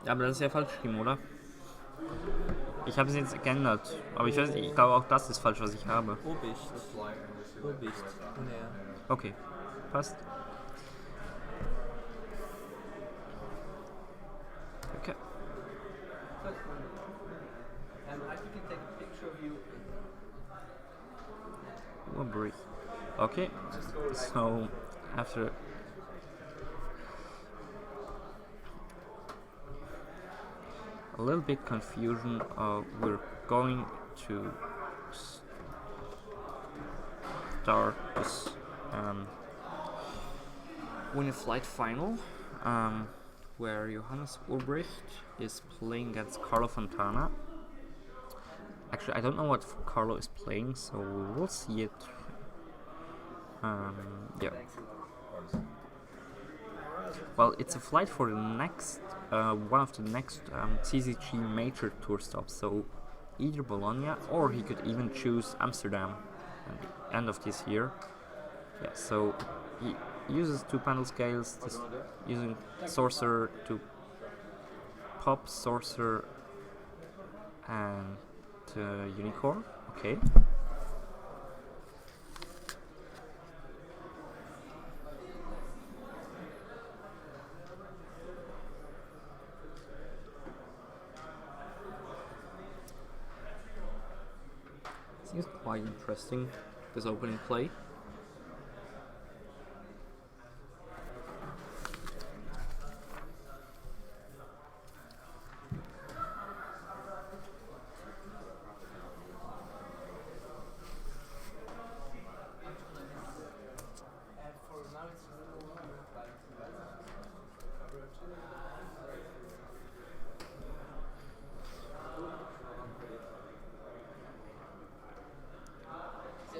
Ja, aber das ist ja falsch geschrieben, oder? Ich habe es jetzt geändert. Aber ich weiß nicht, ich glaube auch das ist falsch, was ich habe. Urbicht. Urbicht. Naja. Okay, passt. Okay. I can take a picture of you. Urbicht. Okay, so after a little bit confusion, we're going to start this win a flight final, where Johannes Urbicht is playing against Carlo Fontana. Actually, I don't know what Carlo is playing, so we'll see it. Yeah. Well, it's a flight for the next, one of the next CCG major tour stops. So either Bologna, or he could even choose Amsterdam at the end of this year. Yeah. So he uses 2 pendulum scales, using Sorcerer to pop Sorcerer and Unicorn. Okay. Seems quite interesting, this opening play.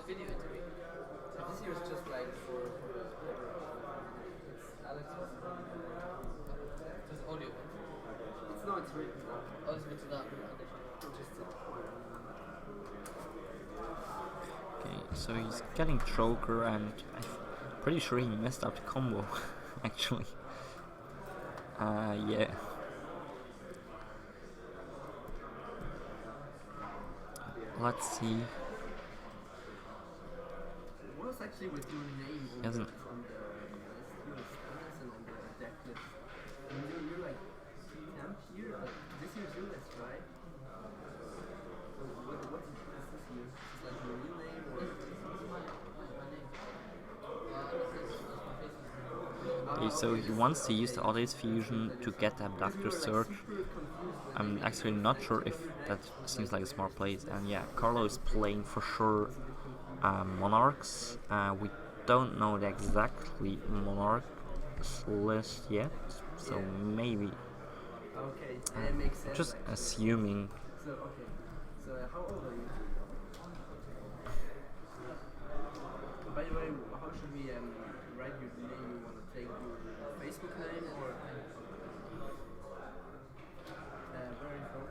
Video interview. So this year is just like for Alex. Just audio. It's not. It's written. Oh, it's written down. Okay, so he's getting Joker, and I'm pretty sure he messed up the combo, actually. Yeah. Let's see. What's actually with your name on the list and on the deck list? You're like camp here, but this year's your list, right? What is this year? Is like your real name or? Okay, so he wants to use the Audace Fusion to get the Abductor Search. I'm actually not sure if that seems like a smart play. And yeah, Carlo is playing for sure Monarchs. We don't know the exactly Monarchs list yet, so maybe. Okay, that makes sense. Just assuming. So okay, so how old are you? By the way, how should we write your name? You want to take your Facebook name or where are you from?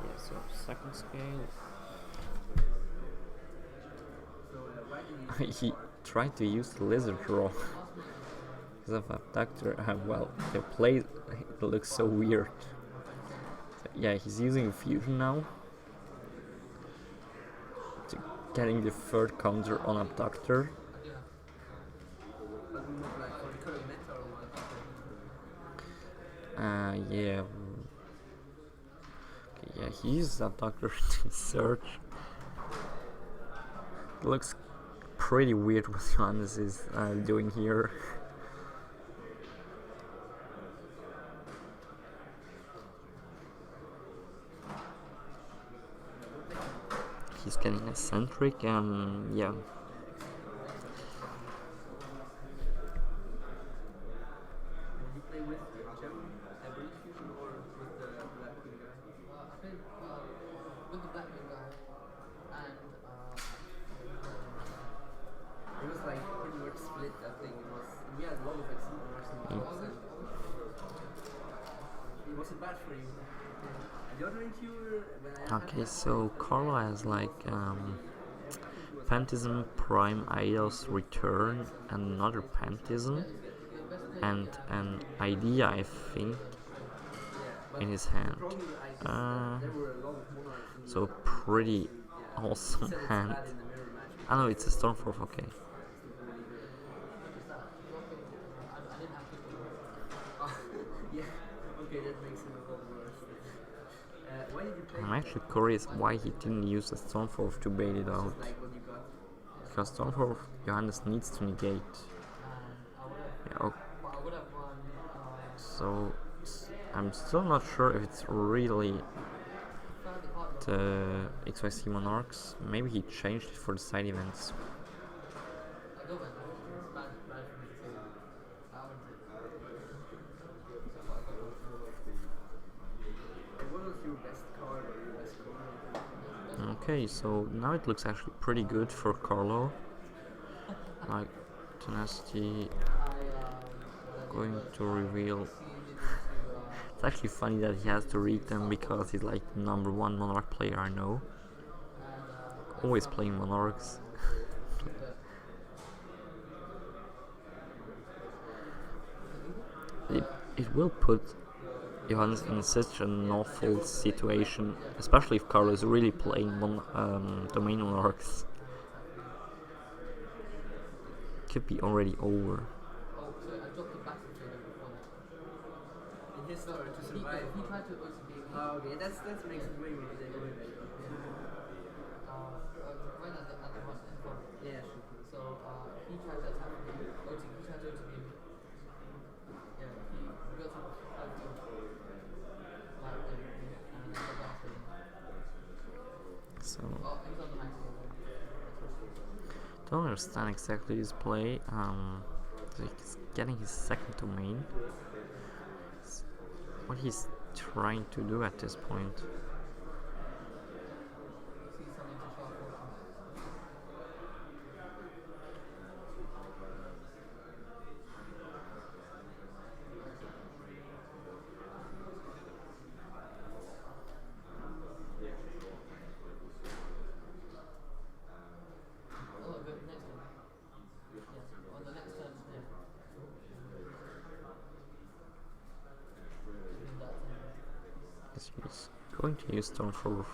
Yeah, so second scale. He tried to use the lizard draw because of Abductor. Well, the play looks so weird. So, yeah, he's using Fusion now to getting the third counter on Abductor. Yeah. Okay, yeah, he uses Abductor to search. It looks pretty weird what Johannes is doing here. He's getting eccentric and yeah. Okay, so Carlo has like Pentism, Prime Idols, Return, another Pentism, and an idea, I think, in his hand. So pretty awesome hand. I know it's a Stormforth, okay. Yeah, okay, that makes it a lot worse. Why did you play? I'm actually curious why he didn't use a Stormforth to bait it out. Like what you got? Because Stormforth, Johannes needs to negate. Yeah, okay. So I'm still not sure if it's really the XYZ Monarchs. Maybe he changed it for the side events. What was your best card or your best card? Okay, so now it looks actually pretty good for Carlo. Like, Tenacity going to reveal. It's actually funny that he has to read them because he's like the #1 Monarch player I know. Always playing Monarchs. it will put Johannes in such an awful situation, especially if Carlo is really playing domain Monarchs. Could be already over. In his story to survive. He tried to OTP. Oh, okay, that makes it way more better. Yeah, sure. So he tried to attack me. He tried to OTP me. Yeah, he got So don't understand exactly his play. So he's getting his second domain. What he's trying to do at this point. He's going to use Stormforth.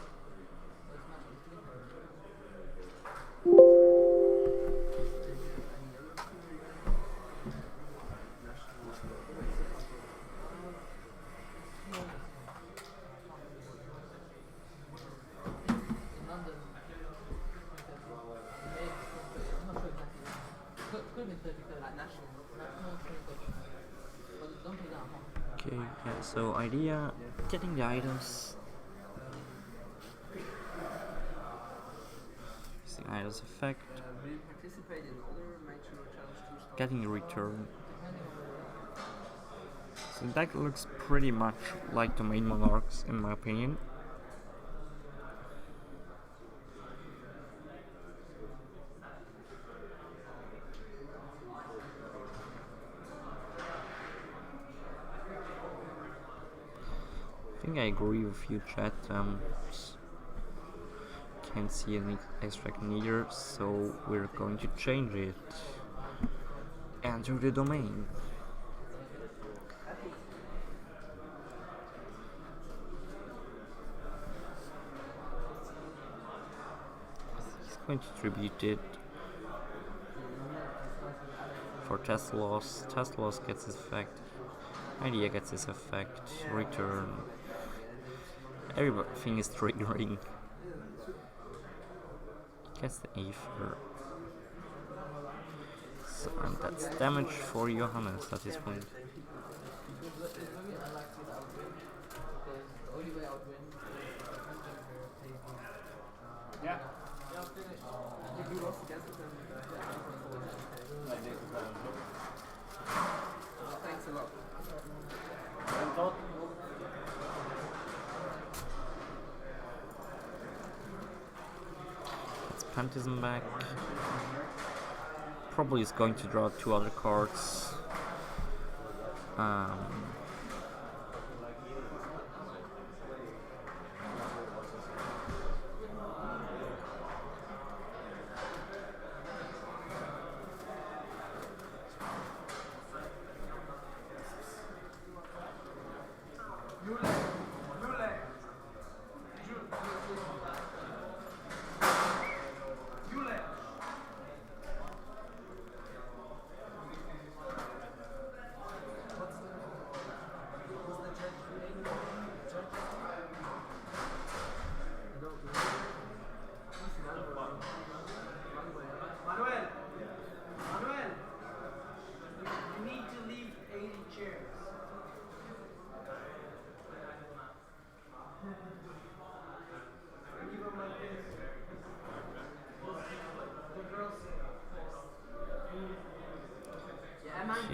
Okay, yeah, so idea, getting the items. Using items effect. Will you participate in other major challenge 2 Getting a return. So the deck looks pretty much like the main Monarchs in my opinion. I think I agree with you, chat. Can't see any extract neither, so we're going to change it. Enter the domain. He's going to tribute it for test loss. Test loss gets his effect. Idea gets his effect. Return. Everything is triggering. Gets the Aether. So, and that's damage for Johannes at this point. Yeah. If you lost against them, thanks a lot. Let's Pentism back. Probably is going to draw 2 other cards.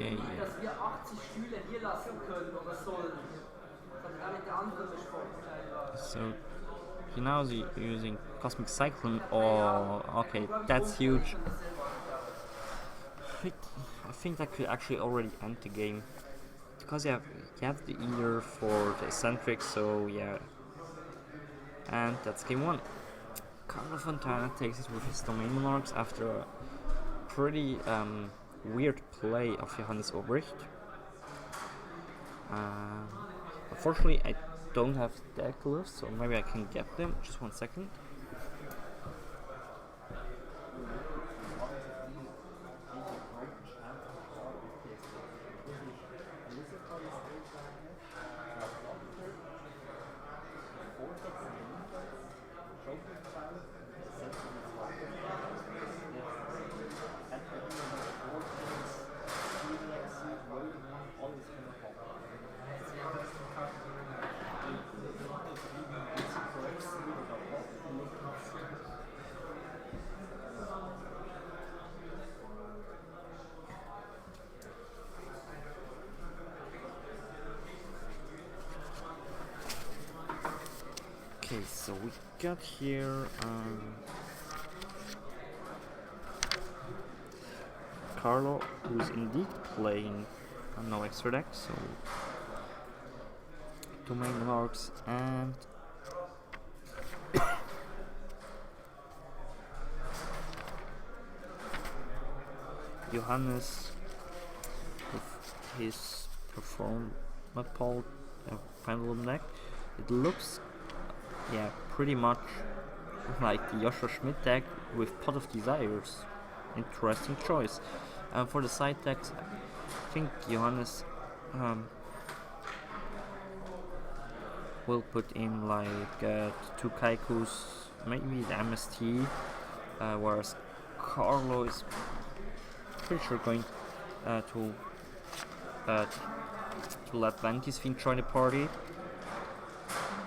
Okay, dass wir 80 Stühle hier lassen können oder sollen. Das hat er mit der anderen besprochen scheinbar. so he now is using Cosmic Cyclone. Oh, okay, that's huge. I think that could actually already end the game. Because you have the Eater for the eccentric, so yeah. And that's game 1. Carlo Fontana takes it with his domain monarchs after a pretty weird play of Johannes Urbicht. Unfortunately, I don't have deck left, so maybe I can get them. Just 1 second. Okay, so we got here Carlo, who's indeed playing no extra deck, so domain monarchs, and Johannes with his performapal Pendulum deck. It looks, yeah, pretty much like the Joshua Schmidt deck with Pot of Desires. Interesting choice. For the side decks, I think Johannes will put in like 2 Kaikus, maybe the MST, whereas Carlo is pretty sure going to let Lantis Fiend join the party.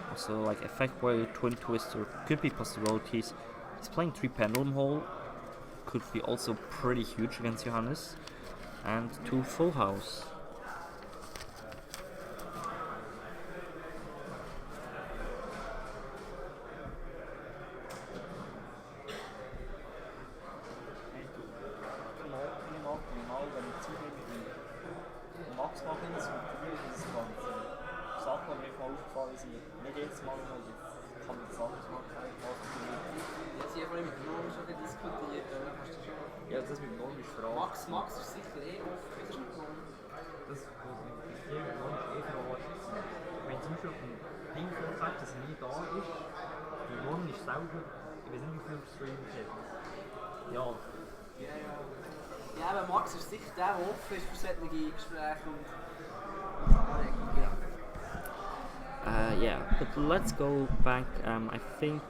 Also, like Effect Wave, Twin Twister could be possibilities. He's playing 3 Pendulum Hole, could be also pretty huge against Johannes, and 2 Full House. Ja, das mit Norm ist Frage. Max ist sicher offen. Das ist mit Norm. Das, was ich hier mit Norm frage, wenn zum Beispiel auf dem Ding sagt, dass er nie da ist, die Norm ist selber, ich weiß nicht, wie viel Streams hat. Ja. Ja, aber Max ist sicher der offen ist für solche Gespräche und yeah, but let's go back. I think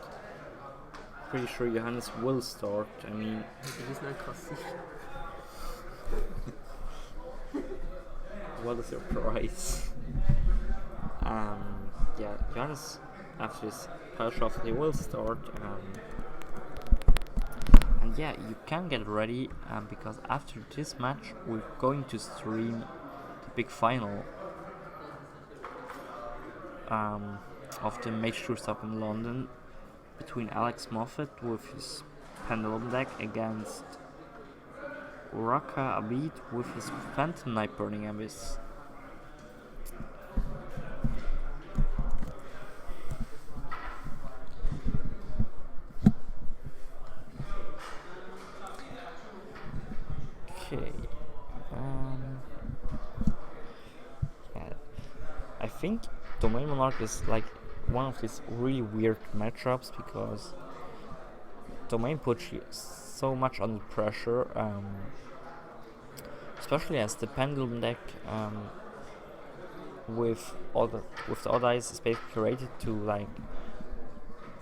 pretty sure Johannes will start. I mean, what a surprise. Yeah, Johannes after this power shuffle he will start. And yeah, you can get ready because after this match we're going to stream the big final of the Mage Tour Stop in London between Alex Moffat with his Pendulum deck against Raka Abid with his Phantom Knight Burning Abyss. Okay. Yeah, I think Domain Monarch is like one of these really weird matchups because Domain puts you so much under pressure, especially as the Pendulum deck with the odd eyes is basically created to like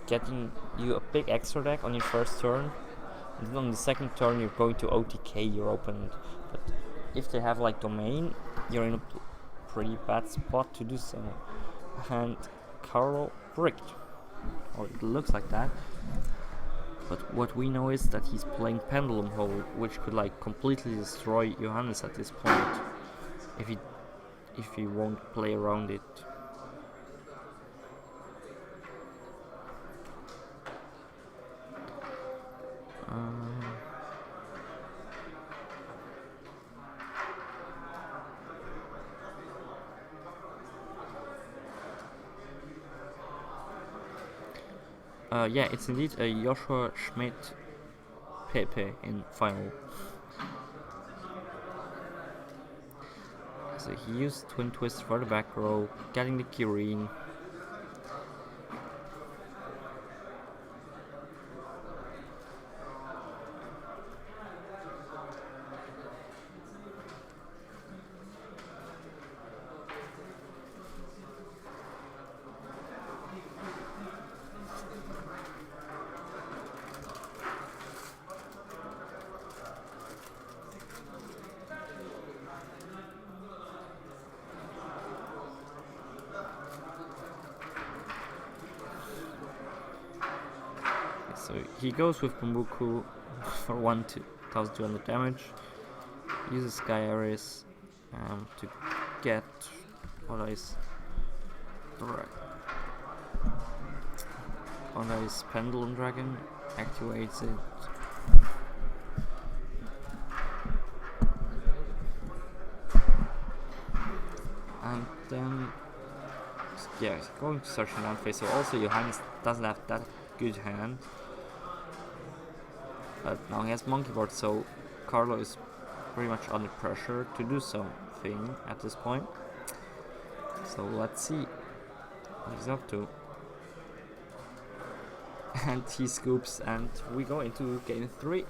getting you a big extra deck on your first turn, and then on the second turn you're going to OTK your opponent. But if they have like Domain, you're in a pretty bad spot to do so. And Carlo bricked, or it looks like that. But what we know is that he's playing Pendulum Hole, which could like completely destroy Johannes at this point. if he won't play around it. Yeah, it's indeed a Joshua Schmidt Pepe in final. So he used twin twist for the back row, getting the Kirin. So he goes with Bumbuku for 1,200 damage, uses Sky Ares to get what is Pendulum Dragon, activates it. And then, yeah, going to search an land phase, so also Johannes doesn't have that good hand. But now he has monkey board, so Carlo is pretty much under pressure to do something at this point. So let's see what he's up to. And he scoops, and we go into game 3.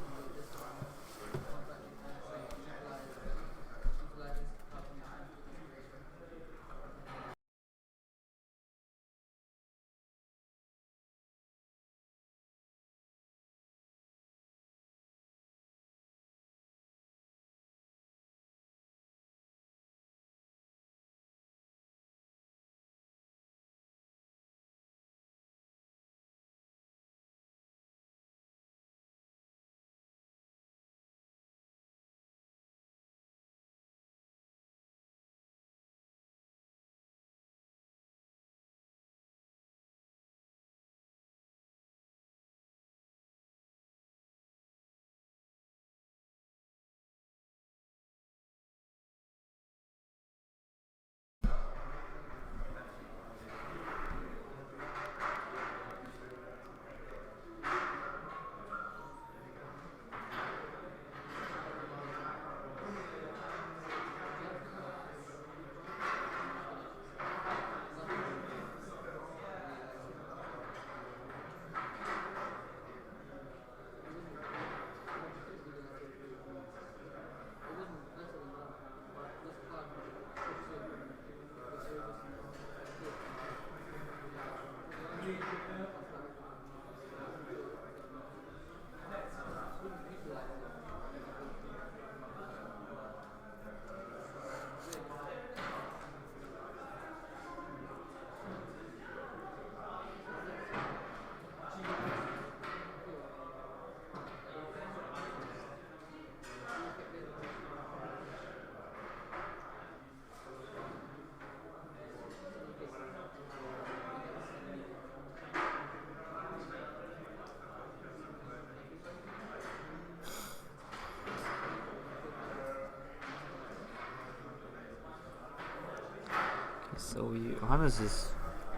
So Johannes is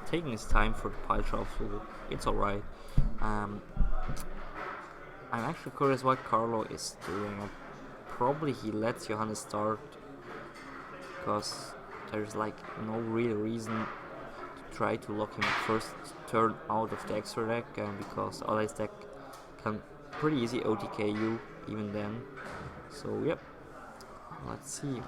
taking his time for the pile shuffle. It's alright. I'm actually curious what Carlo is doing. Probably he lets Johannes start because there's like no real reason to try to lock him first turn out of the extra deck, because Allies deck can pretty easy OTK you even then. So yep, let's see.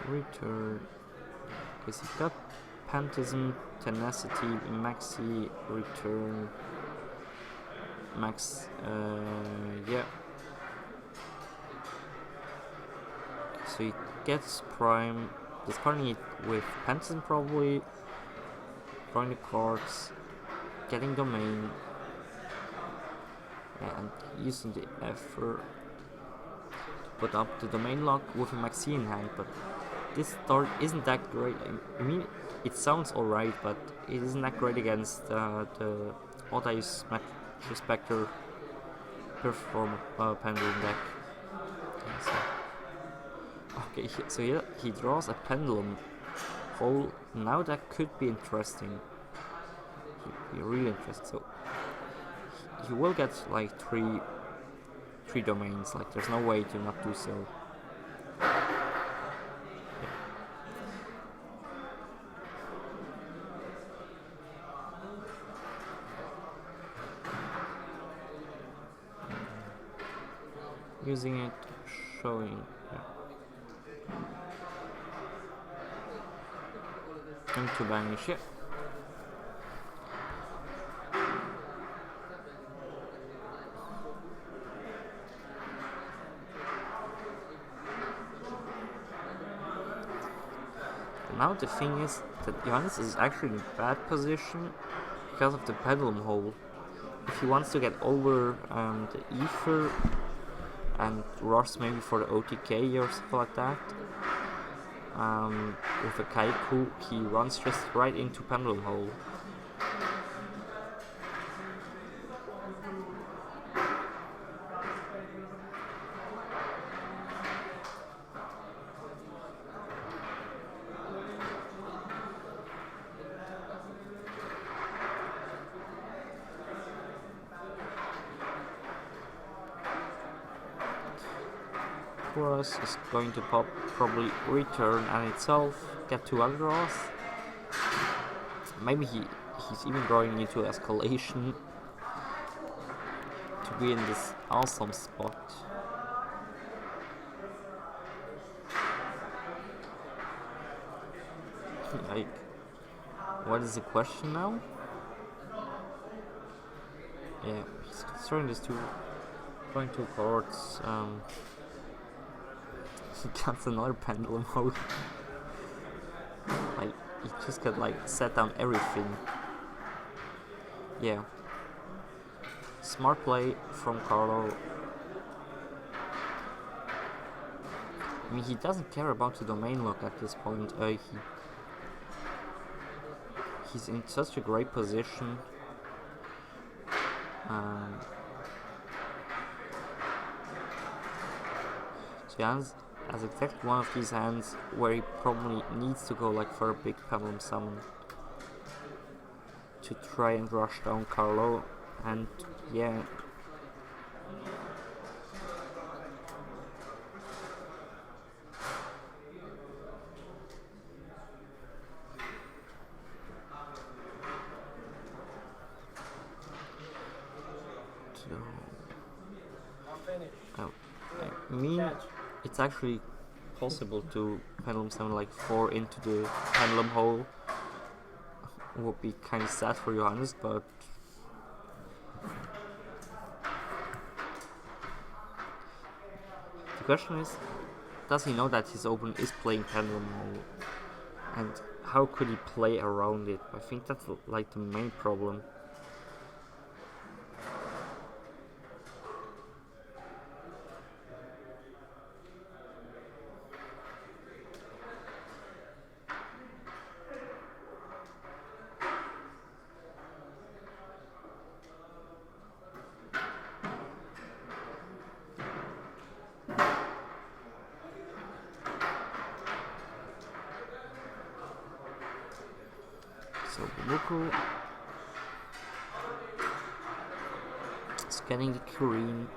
Return, because he got Pantism, Tenacity, Maxi, Return, Max, yeah. So he gets Prime, discarding it with Pantism probably, drawing the cards, getting domain and using the effort to put up the domain lock with a maxi in hand, but this start isn't that great. I mean, it sounds alright, but it isn't that great against the Oddeyes Spectre perform Pendulum deck. Okay, so he draws a Pendulum hole. Now that could be interesting. He really interesting. So he will get like three domains. Like there's no way to not do so. Using it, showing. Going to banish it. Now the thing is that Johannes is actually in a bad position because of the Pendulum hole. If he wants to get over the Ether and rush maybe for the OTK or something like that, with a Kaiku, he runs just right into Pendulum hole. Us is going to probably return and itself get 2 other draws. Maybe he's even going into escalation to be in this awesome spot. Like, what is the question now? Yeah, he's throwing these drawing 2 cards. He gets another Pendulum hole. Like, he just could like set down everything. Yeah. Smart play from Carlo. I mean, he doesn't care about the domain lock at this point. He's in such a great position. Johannes has exactly one of these hands where he probably needs to go like for a big Pendulum summon to try and rush down Carlo, and yeah. I mean, it's actually possible to Pendulum summon like 4 into the Pendulum hole. Would be kind of sad for Johannes, but the question is, does he know that his opponent is playing Pendulum hole, and how could he play around it? I think that's like the main problem. So Buku is getting the green.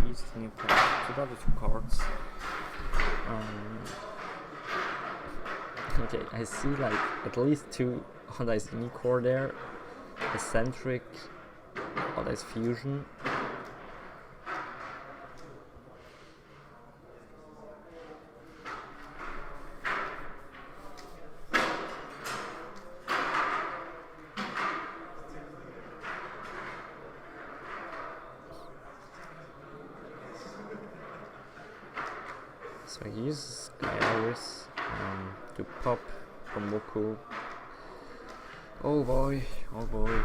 use the new card to the other two cards. Okay, I see like at least two Honda's Unicore there. Eccentric, Honda's Fusion. So I use Iris to pop from Moku. Oh boy, oh boy.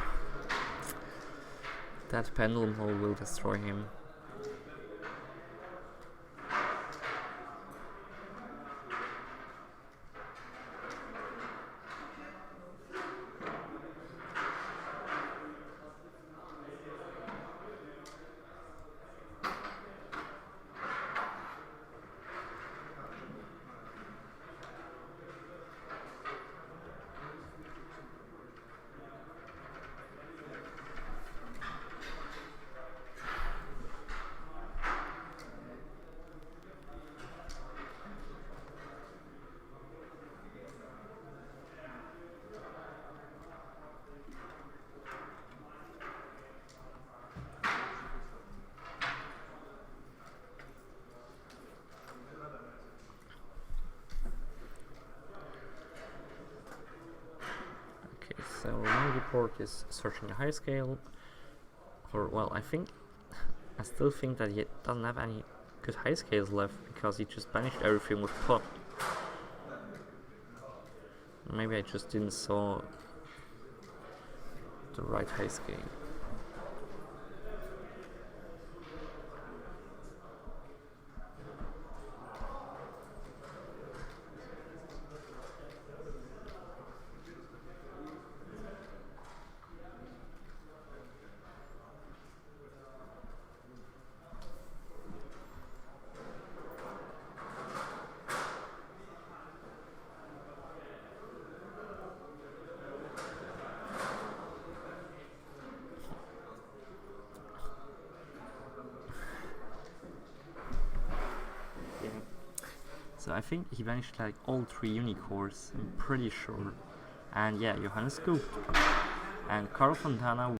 That Pendulum hole will destroy him. So my report is searching a high scale, or well, I still think that he doesn't have any good high scales left because he just banished everything with pop. Maybe I just didn't saw the right high scale. So I think he banished like all 3 Unicores, I'm pretty sure. And yeah, Johannes scooped. And Carlo Fontana